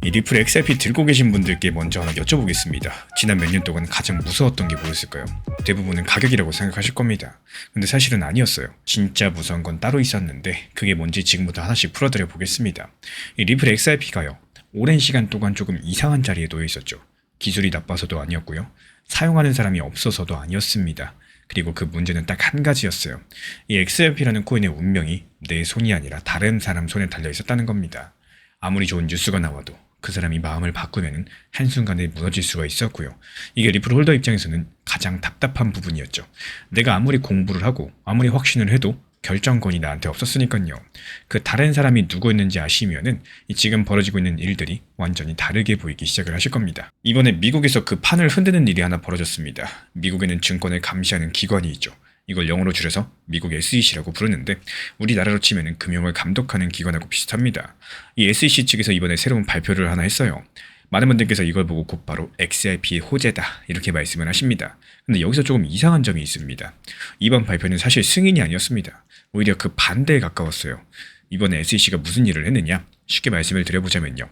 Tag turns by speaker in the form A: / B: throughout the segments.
A: 이 리플 XRP 들고 계신 분들께 먼저 하나 여쭤보겠습니다. 지난 몇 년 동안 가장 무서웠던 게 뭐였을까요? 대부분은 가격이라고 생각하실 겁니다. 근데 사실은 아니었어요. 진짜 무서운 건 따로 있었는데 그게 뭔지 지금부터 하나씩 풀어드려 보겠습니다. 이 리플 XRP가요, 오랜 시간 동안 조금 이상한 자리에 놓여 있었죠. 기술이 나빠서도 아니었고요, 사용하는 사람이 없어서도 아니었습니다. 그리고 그 문제는 딱 한 가지였어요. 이 XRP라는 코인의 운명이 내 손이 아니라 다른 사람 손에 달려 있었다는 겁니다. 아무리 좋은 뉴스가 나와도 그 사람이 마음을 바꾸면 한순간에 무너질 수가 있었고요. 이게 리플 홀더 입장에서는 가장 답답한 부분이었죠. 내가 아무리 공부를 하고 아무리 확신을 해도 결정권이 나한테 없었으니까요. 그 다른 사람이 누구였는지 아시면은 지금 벌어지고 있는 일들이 완전히 다르게 보이기 시작을 하실 겁니다. 이번에 미국에서 그 판을 흔드는 일이 하나 벌어졌습니다. 미국에는 증권을 감시하는 기관이 있죠. 이걸 영어로 줄여서 미국 SEC라고 부르는데 우리나라로 치면 금융을 감독하는 기관하고 비슷합니다. 이 SEC 측에서 이번에 새로운 발표를 하나 했어요. 많은 분들께서 이걸 보고 곧바로 XRP의 호재다 이렇게 말씀을 하십니다. 근데 여기서 조금 이상한 점이 있습니다. 이번 발표는 사실 승인이 아니었습니다. 오히려 그 반대에 가까웠어요. 이번에 SEC가 무슨 일을 했느냐? 쉽게 말씀을 드려보자면요,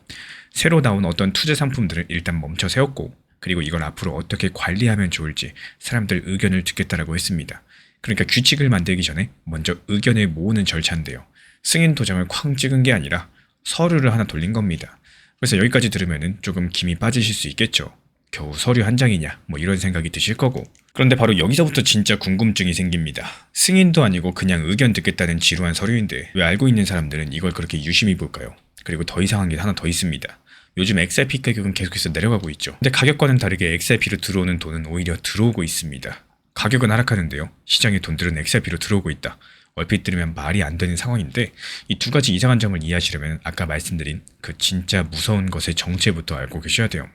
A: 새로 나온 어떤 투자 상품들을 일단 멈춰 세웠고, 그리고 이걸 앞으로 어떻게 관리하면 좋을지 사람들 의견을 듣겠다라고 했습니다. 그러니까 규칙을 만들기 전에 먼저 의견을 모으는 절차인데요. 승인 도장을 쾅 찍은 게 아니라 서류를 하나 돌린 겁니다. 그래서 여기까지 들으면 조금 김이 빠지실 수 있겠죠. 겨우 서류 한 장이냐 뭐 이런 생각이 드실 거고. 그런데 바로 여기서부터 진짜 궁금증이 생깁니다. 승인도 아니고 그냥 의견 듣겠다는 지루한 서류인데 왜 알고 있는 사람들은 이걸 그렇게 유심히 볼까요? 그리고 더 이상한 게 하나 더 있습니다. 요즘 XRP 가격은 계속해서 내려가고 있죠. 근데 가격과는 다르게 XRP로 들어오는 돈은 오히려 들어오고 있습니다. 가격은 하락하는데요, 시장의 돈들은 XRP로 들어오고 있다. 얼핏 들으면 말이 안 되는 상황인데 이 두 가지 이상한 점을 이해하시려면 아까 말씀드린 그 진짜 무서운 것의 정체부터 알고 계셔야 돼요.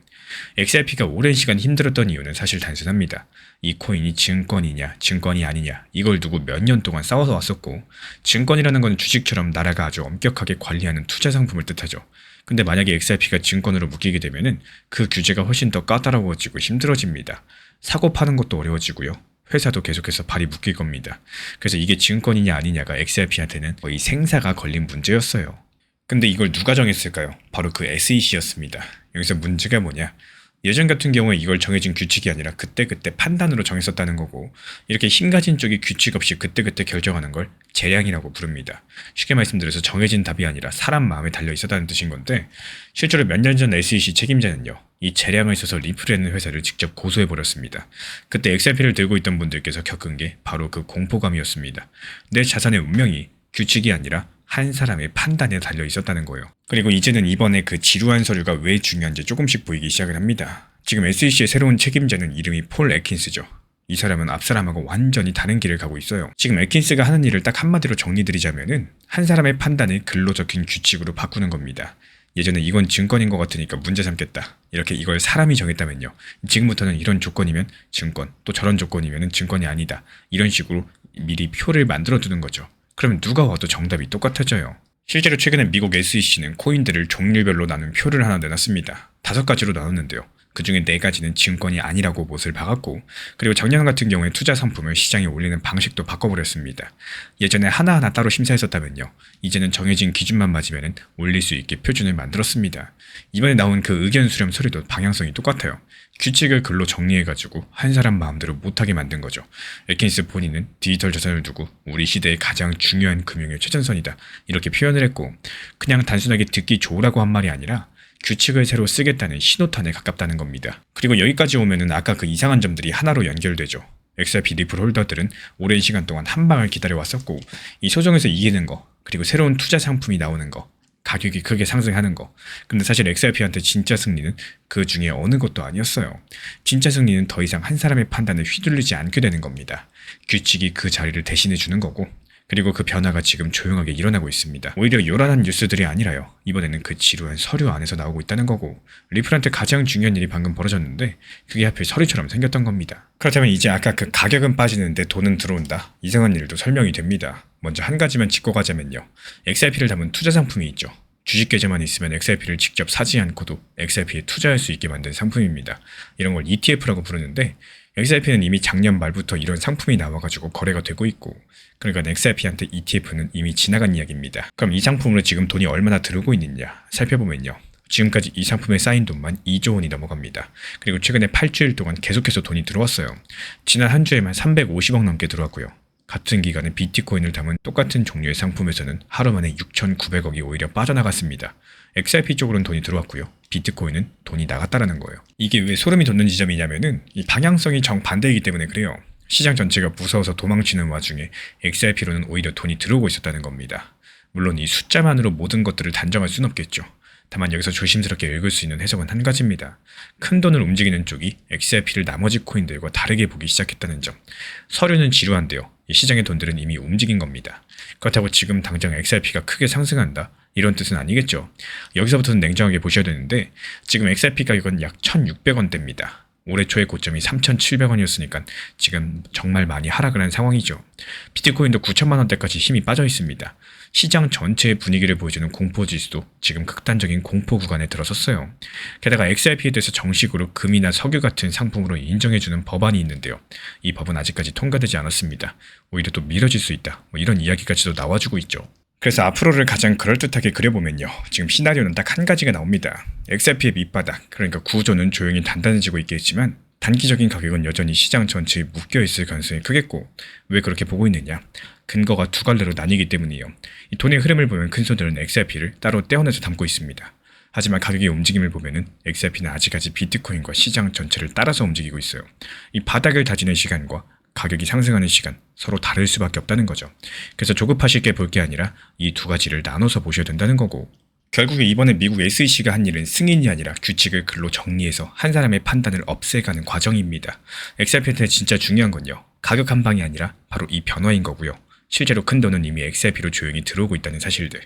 A: XRP가 오랜 시간 힘들었던 이유는 사실 단순합니다. 이 코인이 증권이냐 증권이 아니냐 이걸 두고 몇 년 동안 싸워서 왔었고, 증권이라는 건 주식처럼 나라가 아주 엄격하게 관리하는 투자 상품을 뜻하죠. 근데 만약에 XRP가 증권으로 묶이게 되면은 그 규제가 훨씬 더 까다로워지고 힘들어집니다. 사고 파는 것도 어려워지고요, 회사도 계속해서 발이 묶일 겁니다. 그래서 이게 증권이냐 아니냐가 XRP한테는 거의 생사가 걸린 문제였어요. 근데 이걸 누가 정했을까요? 바로 그 SEC였습니다. 여기서 문제가 뭐냐? 예전 같은 경우에 이걸 정해진 규칙이 아니라 그때그때 판단으로 정했었다는 거고, 이렇게 힘가진 쪽이 규칙 없이 그때그때 결정하는 걸 재량이라고 부릅니다. 쉽게 말씀드려서 정해진 답이 아니라 사람 마음에 달려 있었다는 뜻인 건데, 실제로 몇 년 전 SEC 책임자는요, 이 재량을 써서 리플이라는 회사를 직접 고소해버렸습니다. 그때 XRP를 들고 있던 분들께서 겪은 게 바로 그 공포감이었습니다. 내 자산의 운명이 규칙이 아니라 한 사람의 판단에 달려 있었다는 거예요. 그리고 이제는 이번에 그 지루한 서류가 왜 중요한지 조금씩 보이기 시작을 합니다. 지금 SEC의 새로운 책임자는 이름이 폴 애킨스죠. 이 사람은 앞사람하고 완전히 다른 길을 가고 있어요. 지금 애킨스가 하는 일을 딱 한마디로 정리드리자면은 한 사람의 판단을 글로 적힌 규칙으로 바꾸는 겁니다. 예전에 이건 증권인 것 같으니까 문제 삼겠다, 이렇게 이걸 사람이 정했다면요, 지금부터는 이런 조건이면 증권, 또 저런 조건이면 증권이 아니다, 이런 식으로 미리 표를 만들어 두는 거죠. 그러면 누가 와도 정답이 똑같아져요. 실제로 최근에 미국 SEC는 코인들을 종류별로 나눈 표를 하나 내놨습니다. 5가지로 나눴는데요, 그 중에 4가지는 증권이 아니라고 못을 박았고, 그리고 작년 같은 경우에 투자 상품을 시장에 올리는 방식도 바꿔버렸습니다. 예전에 하나하나 따로 심사했었다면요, 이제는 정해진 기준만 맞으면 올릴 수 있게 표준을 만들었습니다. 이번에 나온 그 의견 수렴 서류도 방향성이 똑같아요. 규칙을 글로 정리해가지고 한 사람 마음대로 못하게 만든 거죠. 애킨스 본인은 디지털 자산을 두고 우리 시대의 가장 중요한 금융의 최전선이다, 이렇게 표현을 했고, 그냥 단순하게 듣기 좋으라고 한 말이 아니라 규칙을 새로 쓰겠다는 신호탄에 가깝다는 겁니다. 그리고 여기까지 오면은 아까 그 이상한 점들이 하나로 연결되죠. XRP 리플 홀더들은 오랜 시간 동안 한 방을 기다려왔었고, 이 소정에서 이기는 거, 그리고 새로운 투자 상품이 나오는 거, 가격이 크게 상승하는 거. 근데 사실 XRP한테 진짜 승리는 그 중에 어느 것도 아니었어요. 진짜 승리는 더 이상 한 사람의 판단에 휘둘리지 않게 되는 겁니다. 규칙이 그 자리를 대신해 주는 거고, 그리고 그 변화가 지금 조용하게 일어나고 있습니다. 오히려 요란한 뉴스들이 아니라요, 이번에는 그 지루한 서류 안에서 나오고 있다는 거고, 리플한테 가장 중요한 일이 방금 벌어졌는데 그게 하필 서류처럼 생겼던 겁니다. 그렇다면 이제 아까 그 가격은 빠지는데 돈은 들어온다, 이상한 일도 설명이 됩니다. 먼저 한 가지만 짚고 가자면요, XRP를 담은 투자 상품이 있죠. 주식 계좌만 있으면 XRP를 직접 사지 않고도 XRP에 투자할 수 있게 만든 상품입니다. 이런 걸 ETF라고 부르는데, XRP는 이미 작년 말부터 이런 상품이 나와가지고 거래가 되고 있고, 그러니까 XRP한테 ETF는 이미 지나간 이야기입니다. 그럼 이 상품으로 지금 돈이 얼마나 들어오고 있느냐 살펴보면요, 지금까지 이 상품에 쌓인 돈만 2조 원이 넘어갑니다. 그리고 최근에 8주일 동안 계속해서 돈이 들어왔어요. 지난 한 주에만 350억 넘게 들어왔고요. 같은 기간에 비트코인을 담은 똑같은 종류의 상품에서는 하루 만에 6,900억이 오히려 빠져나갔습니다. XRP 쪽으로는 돈이 들어왔고요. 비트코인은 돈이 나갔다라는 거예요. 이게 왜 소름이 돋는 지점이냐면은 이 방향성이 정반대이기 때문에 그래요. 시장 전체가 무서워서 도망치는 와중에 XRP로는 오히려 돈이 들어오고 있었다는 겁니다. 물론 이 숫자만으로 모든 것들을 단정할 순 없겠죠. 다만 여기서 조심스럽게 읽을 수 있는 해석은 한 가지입니다. 큰 돈을 움직이는 쪽이 XRP를 나머지 코인들과 다르게 보기 시작했다는 점. 서류는 지루한데요. 이 시장의 돈들은 이미 움직인 겁니다. 그렇다고 지금 당장 XRP가 크게 상승한다? 이런 뜻은 아니겠죠. 여기서부터는 냉정하게 보셔야 되는데 지금 XRP 가격은 약 1,600원대입니다. 올해 초의 고점이 3,700원이었으니까 지금 정말 많이 하락을 한 상황이죠. 비트코인도 9천만 원대까지 힘이 빠져 있습니다. 시장 전체의 분위기를 보여주는 공포지수도 지금 극단적인 공포 구간에 들어섰어요. 게다가 XRP에 대해서 정식으로 금이나 석유 같은 상품으로 인정해주는 법안이 있는데요. 이 법은 아직까지 통과되지 않았습니다. 오히려 또 미뤄질 수 있다. 이런 이야기까지도 나와주고 있죠. 그래서 앞으로를 가장 그럴듯하게 그려보면요. 지금 시나리오는 딱 한 가지가 나옵니다. XRP의 밑바닥, 그러니까 구조는 조용히 단단해지고 있겠지만 단기적인 가격은 여전히 시장 전체에 묶여있을 가능성이 크겠고, 왜 그렇게 보고 있느냐? 근거가 두 갈래로 나뉘기 때문이에요. 이 돈의 흐름을 보면 큰 손들은 XRP를 따로 떼어내서 담고 있습니다. 하지만 가격의 움직임을 보면은 XRP는 아직까지 비트코인과 시장 전체를 따라서 움직이고 있어요. 이 바닥을 다지는 시간과 가격이 상승하는 시간 서로 다를 수밖에 없다는 거죠. 그래서 조급하시게 볼 게 아니라 이 두 가지를 나눠서 보셔야 된다는 거고, 결국에 이번에 미국 SEC가 한 일은 승인이 아니라 규칙을 글로 정리해서 한 사람의 판단을 없애가는 과정입니다. XRP한테 진짜 중요한 건요. 가격 한 방이 아니라 바로 이 변화인 거고요. 실제로 큰 돈은 이미 XRP로 조용히 들어오고 있다는 사실들.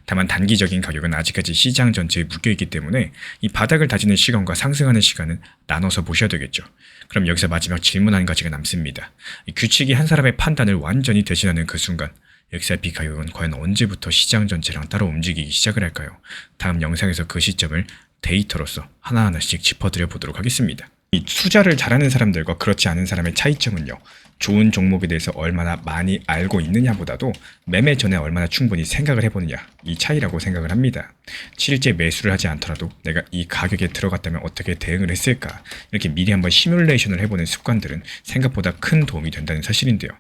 A: 다만 단기적인 가격은 아직까지 시장 전체에 묶여있기 때문에 이 바닥을 다지는 시간과 상승하는 시간은 나눠서 보셔야 되겠죠. 그럼 여기서 마지막 질문 한 가지가 남습니다. 이 규칙이 한 사람의 판단을 완전히 대신하는 그 순간 XRP 가격은 과연 언제부터 시장 전체랑 따로 움직이기 시작을 할까요? 다음 영상에서 그 시점을 데이터로서 하나하나씩 짚어드려 보도록 하겠습니다. 이 투자를 잘하는 사람들과 그렇지 않은 사람의 차이점은요. 좋은 종목에 대해서 얼마나 많이 알고 있느냐보다도 매매 전에 얼마나 충분히 생각을 해보느냐, 이 차이라고 생각을 합니다. 실제 매수를 하지 않더라도 내가 이 가격에 들어갔다면 어떻게 대응을 했을까, 이렇게 미리 한번 시뮬레이션을 해보는 습관들은 생각보다 큰 도움이 된다는 사실인데요.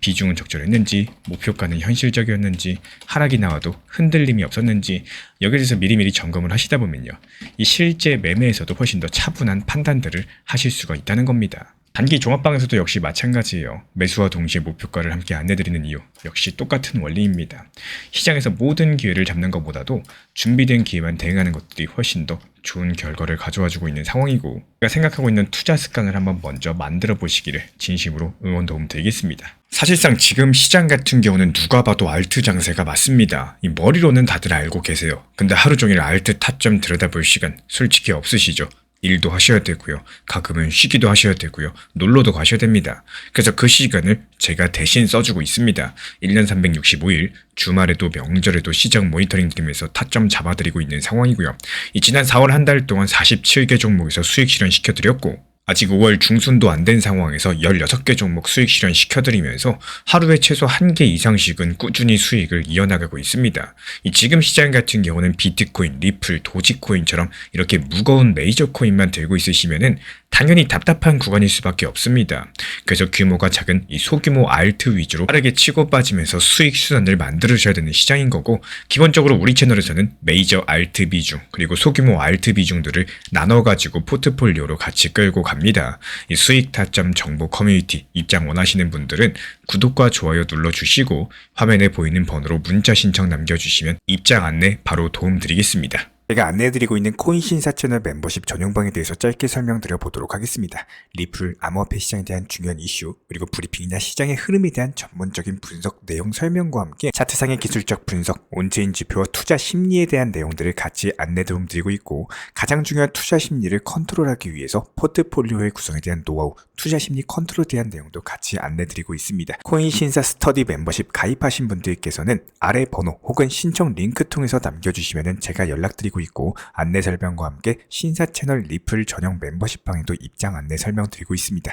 A: 비중은 적절했는지, 목표가는 현실적이었는지, 하락이 나와도 흔들림이 없었는지, 여기에 대해서 미리미리 점검을 하시다 보면요. 이 실제 매매에서도 훨씬 더 차분한 판단들을 하실 수가 있다는 겁니다. 단기 종합방에서도 역시 마찬가지예요. 매수와 동시에 목표가를 함께 안내드리는 이유 역시 똑같은 원리입니다. 시장에서 모든 기회를 잡는 것보다도 준비된 기회만 대응하는 것들이 훨씬 더 좋은 결과를 가져와주고 있는 상황이고, 제가 생각하고 있는 투자 습관을 한번 먼저 만들어 보시기를 진심으로 응원 도움 드리겠습니다. 사실상 지금 시장 같은 경우는 누가 봐도 알트 장세가 맞습니다. 이 머리로는 다들 알고 계세요. 근데 하루 종일 알트 타점 들여다볼 시간 솔직히 없으시죠? 일도 하셔야 되고요. 가끔은 쉬기도 하셔야 되고요. 놀러도 가셔야 됩니다. 그래서 그 시간을 제가 대신 써주고 있습니다. 1년 365일 주말에도 명절에도 시장 모니터링 드리면서 타점 잡아드리고 있는 상황이고요. 이 지난 4월 한 달 동안 47개 종목에서 수익 실현시켜드렸고, 아직 5월 중순도 안 된 상황에서 16개 종목 수익 실현 시켜드리면서 하루에 최소 1개 이상씩은 꾸준히 수익을 이어나가고 있습니다. 이 지금 시장 같은 경우는 비트코인, 리플, 도지코인처럼 이렇게 무거운 메이저 코인만 들고 있으시면은 당연히 답답한 구간일 수밖에 없습니다. 그래서 규모가 작은 이 소규모 알트 위주로 빠르게 치고 빠지면서 수익 수단을 만들으셔야 되는 시장인 거고, 기본적으로 우리 채널에서는 메이저 알트 비중 그리고 소규모 알트 비중들을 나눠가지고 포트폴리오로 같이 끌고 갑니다. 이 수익 타점 정보 커뮤니티 입장 원하시는 분들은 구독과 좋아요 눌러주시고 화면에 보이는 번호로 문자 신청 남겨주시면 입장 안내 바로 도움드리겠습니다. 제가 안내해드리고 있는 코인 신사 채널 멤버십 전용방에 대해서 짧게 설명드려 보도록 하겠습니다. 리플, 암호화폐 시장에 대한 중요한 이슈, 그리고 브리핑이나 시장의 흐름에 대한 전문적인 분석 내용 설명과 함께 차트상의 기술적 분석, 온체인 지표와 투자 심리에 대한 내용들을 같이 안내 도움드리고 있고, 가장 중요한 투자 심리를 컨트롤하기 위해서 포트폴리오의 구성에 대한 노하우, 투자 심리 컨트롤에 대한 내용도 같이 안내드리고 있습니다. 코인 신사 스터디 멤버십 가입하신 분들께서는 아래 번호 혹은 신청 링크 통해서 남겨주시면 제가 연락드리고 있고, 안내 설명과 함께 신사 채널 리플 전용 멤버십 방에도 입장 안내 설명드리고 있습니다.